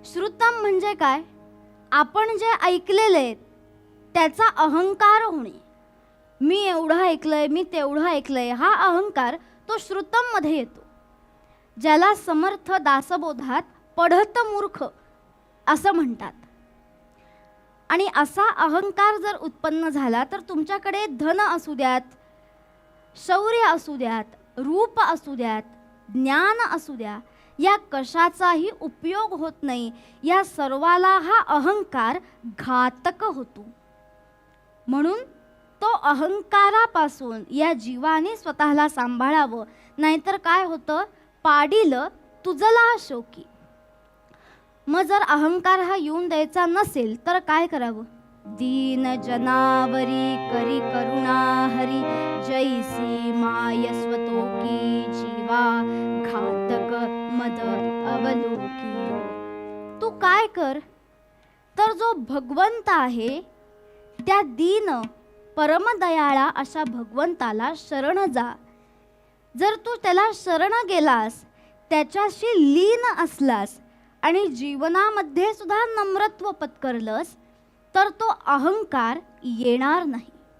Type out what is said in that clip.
श्रुतम म्हणजे काय? आपण जे ऐकलेले त्याचा अहंकार होणे. मी एवढं ऐकलंय, मी तेवढं ऐकलंय, हा अहंकार तो श्रुतम मध्ये येतो, ज्याला समर्थ दासबोधात पढत मूर्ख असं म्हणतात. आणि असा अहंकार जर उत्पन्न झाला तर तुमच्याकडे धन असू द्यात, शौर्य असू द्यात, रूप असू द्यात, ज्ञान असू द्या, या कशाचाही उपयोग होत नाही. या सर्वाला हा अहंकार घातक होतो. म्हणून तो अहंकारापासून या जीवाने स्वतःला सांभाळावं, नाहीतर काय होतं, पाडील तुझला शोकी. मग जर अहंकार हा येऊन द्यायचा नसेल तर काय करावं? दीन जनावरी करी करुणा हरी, जैसी माय स्वतोकी जीवा घातक मद अवलोकी. तू काय कर, तर जो भगवंत आहे त्या दीन परमदयाळा अशा भगवंताला शरण जा. जर तू त्याला शरण गेलास, त्याच्याशी लीन असलास आणि जीवनामध्ये सुद्धा नम्रत्व पत्करलंस तर तो अहंकार येणार नाही.